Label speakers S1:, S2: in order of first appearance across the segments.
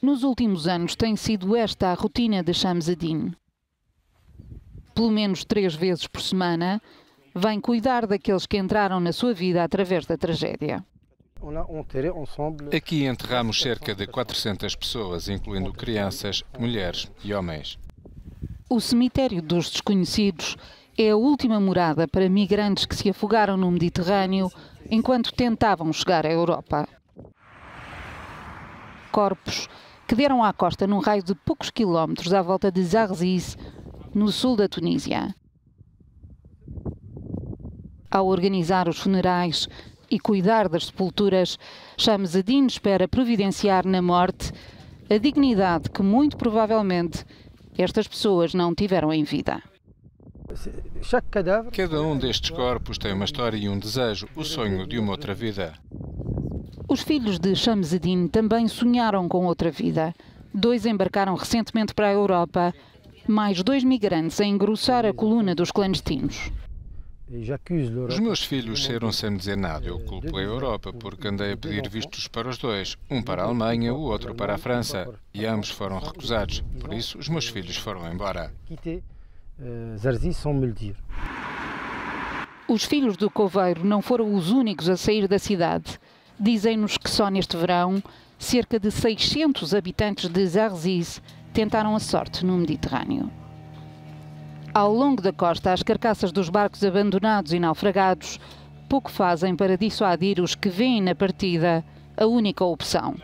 S1: Nos últimos anos tem sido esta a rotina de Shamseddine. Pelo menos 3 vezes por semana, vem cuidar daqueles que entraram na sua vida através da tragédia.
S2: Aqui enterramos cerca de 400 pessoas, incluindo crianças, mulheres e homens.
S1: O cemitério dos desconhecidos é a última morada para migrantes que se afogaram no Mediterrâneo enquanto tentavam chegar à Europa. Corpos que deram à costa num raio de poucos quilómetros à volta de Zarzis, no sul da Tunísia. Ao organizar os funerais e cuidar das sepulturas, Shamseddine espera providenciar na morte a dignidade que, muito provavelmente, estas pessoas não tiveram em vida.
S2: Cada um destes corpos tem uma história e um desejo, o sonho de uma outra vida.
S1: Os filhos de Shamseddine também sonharam com outra vida. 2 embarcaram recentemente para a Europa, mais 2 migrantes a engrossar a coluna dos clandestinos.
S2: Os meus filhos saíram sem me dizer nada. Eu culpo a Europa porque andei a pedir vistos para os 2, um para a Alemanha, o outro para a França, e ambos foram recusados. Por isso, os meus filhos foram embora.
S1: Os filhos do coveiro não foram os únicos a sair da cidade. Dizem-nos que só neste verão, cerca de 600 habitantes de Zarzis tentaram a sorte no Mediterrâneo. Ao longo da costa, as carcaças dos barcos abandonados e naufragados pouco fazem para dissuadir os que veem na partida a única opção.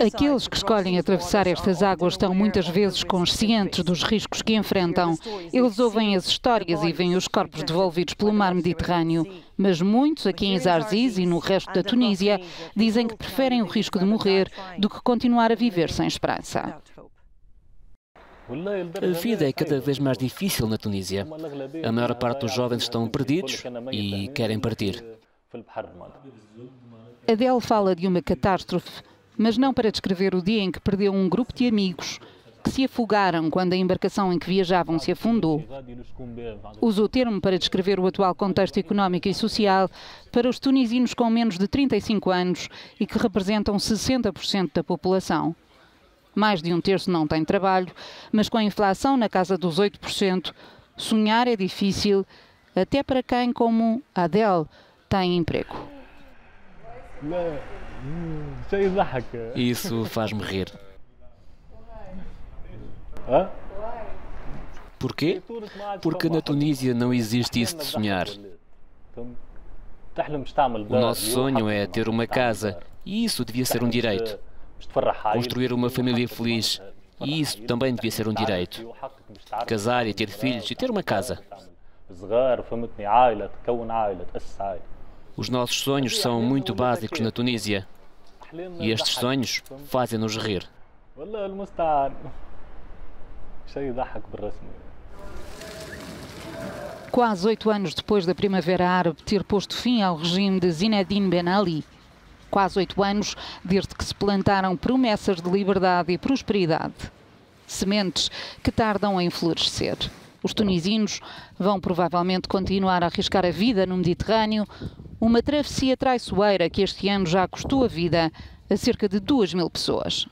S1: Aqueles que escolhem atravessar estas águas estão muitas vezes conscientes dos riscos que enfrentam. Eles ouvem as histórias e veem os corpos devolvidos pelo mar Mediterrâneo. Mas muitos, aqui em Zarzis e no resto da Tunísia, dizem que preferem o risco de morrer do que continuar a viver sem esperança.
S3: A vida é cada vez mais difícil na Tunísia. A maior parte dos jovens estão perdidos e querem partir.
S1: Adel fala de uma catástrofe, mas não para descrever o dia em que perdeu um grupo de amigos que se afogaram quando a embarcação em que viajavam se afundou. Usa o termo para descrever o atual contexto económico e social para os tunisinos com menos de 35 anos e que representam 60% da população. Mais de 1/3 não tem trabalho, mas com a inflação na casa dos 8%, sonhar é difícil, até para quem, como Adel, tem emprego.
S3: Isso faz-me rir. Porquê? Porque na Tunísia não existe isso de sonhar. O nosso sonho é ter uma casa, e isso devia ser um direito. Construir uma família feliz, e isso também devia ser um direito. Casar e ter filhos e ter uma casa. Os nossos sonhos são muito básicos na Tunísia. E estes sonhos fazem-nos rir.
S1: Quase 8 anos depois da Primavera Árabe ter posto fim ao regime de Zinedine Ben Ali, quase 8 anos desde que se plantaram promessas de liberdade e prosperidade. Sementes que tardam em florescer. Os tunisinos vão provavelmente continuar a arriscar a vida no Mediterrâneo, uma travessia traiçoeira que este ano já custou a vida a cerca de 2.000 pessoas.